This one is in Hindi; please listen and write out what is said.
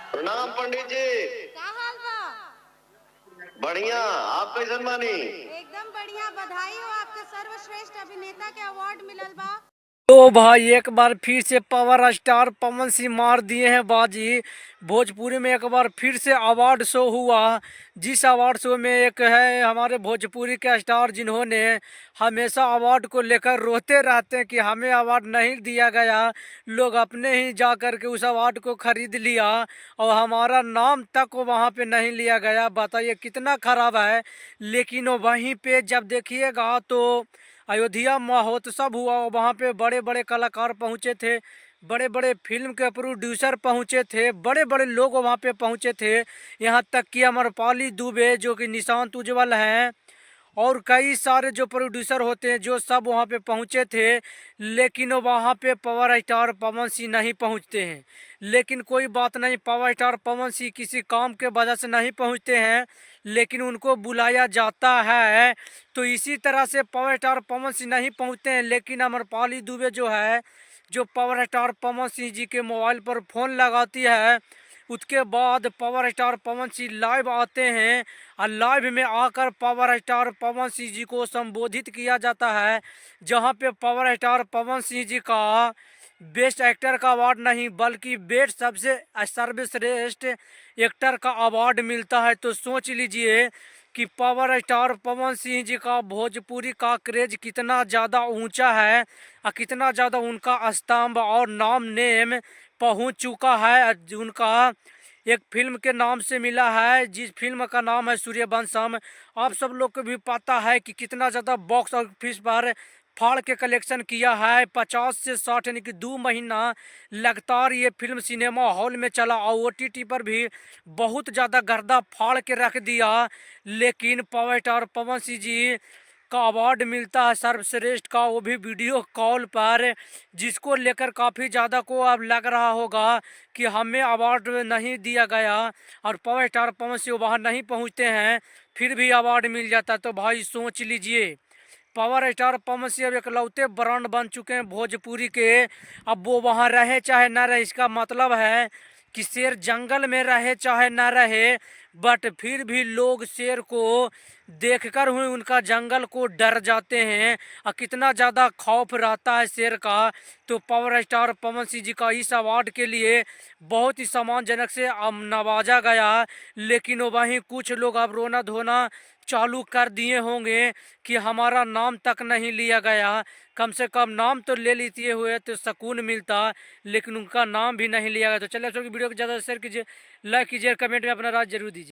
प्रणाम पंडित जी। का हाल बा? बढ़िया, आप कैसन बानी? एकदम बढ़िया। बधाई हो, आपके सर्वश्रेष्ठ अभिनेता के अवार्ड मिलल बा। तो भाई एक बार फिर से पावर स्टार पवन सिंह मार दिए हैं बाजी। भोजपुरी में एक बार फिर से अवार्ड शो हुआ, जिस अवार्ड शो में एक है हमारे भोजपुरी के स्टार जिन्होंने हमेशा अवार्ड को लेकर रोते रहते हैं कि हमें अवार्ड नहीं दिया गया। लोग अपने ही जा कर के उस अवार्ड को खरीद लिया और हमारा नाम तक वहाँ पे नहीं लिया गया। बताइए कितना खराब है। लेकिन वो वहीं पे जब देखिएगा तो अयोध्या महोत्सव हुआ, वहाँ पे बड़े बड़े कलाकार पहुँचे थे, बड़े बड़े फिल्म के प्रोड्यूसर पहुँचे थे, बड़े बड़े लोग वहाँ पे पहुँचे थे। यहाँ तक कि अमरपाली दुबे जो कि निशांत उज्ज्वल हैं और कई सारे जो प्रोड्यूसर होते हैं जो सब वहाँ पे पहुँचे थे। लेकिन वहाँ पे पावर स्टार पवन सिंह नहीं पहुँचते हैं। लेकिन कोई बात नहीं, पावर स्टार पवन सिंह किसी काम के वजह से नहीं पहुँचते हैं, लेकिन उनको बुलाया जाता है। तो इसी तरह से पावर स्टार पवन सिंह नहीं पहुँचते हैं, लेकिन अमरपाली दुबे जो है, जो पावर स्टार पवन सिंह जी के मोबाइल पर फ़ोन लगाती है, उसके बाद power star Pawan Singh live आते हैं और लाइव में आकर पावर स्टार पवन सिंह जी को संबोधित किया जाता है। जहां पे पावर स्टार पवन सिंह जी का बेस्ट एक्टर का अवार्ड नहीं बल्कि बेस्ट सबसे सर्वश्रेष्ठ एक्टर का अवार्ड मिलता है। तो सोच लीजिए कि पावर स्टार पवन सिंह जी का भोजपुरी का क्रेज कितना ज़्यादा ऊंचा है और कितना ज़्यादा उनका स्तंभ और नाम नेम पहुंच चुका है। उनका एक फिल्म के नाम से मिला है, जिस फिल्म का नाम है सूर्यवंशम। आप सब लोग को भी पता है कि कितना ज़्यादा बॉक्स ऑफिस पर फाड़ के कलेक्शन किया है। 50 से 60 यानी कि 2 महीना लगातार ये फिल्म सिनेमा हॉल में चला और OTT पर भी बहुत ज़्यादा गर्दा फाड़ के रख दिया। लेकिन पावर स्टार पवन सिंह जी का अवार्ड मिलता है सर्वश्रेष्ठ का, वो भी वीडियो कॉल पर, जिसको लेकर काफ़ी ज़्यादा को अब लग रहा होगा कि हमें अवार्ड नहीं दिया गया और पावर स्टार पवन सिंह वहाँ नहीं पहुँचते हैं, फिर भी अवार्ड मिल जाता है। तो भाई सोच लीजिए, पावर स्टार पवन सिंह अब इकलौते ब्रांड बन चुके हैं भोजपुरी के। अब वो वहाँ रहे चाहे ना रहे, इसका मतलब है कि शेर जंगल में रहे चाहे ना रहे, बट फिर भी लोग शेर को देखकर हुए उनका जंगल को डर जाते हैं और कितना ज़्यादा खौफ रहता है शेर का। तो पावर स्टार पवन सिंह जी का इस अवार्ड के लिए बहुत ही सम्मानजनक से नवाजा गया। लेकिन वहीं कुछ लोग अब रोना धोना चालू कर दिए होंगे कि हमारा नाम तक नहीं लिया गया। कम से कम नाम तो ले लिए हुए तो सुकून मिलता, लेकिन उनका नाम भी नहीं लिया गया। तो चलिए आप सबकी वीडियो को ज़्यादा शेयर कीजिए, लाइक कीजिए, कमेंट में अपना राय जरूर दीजिए।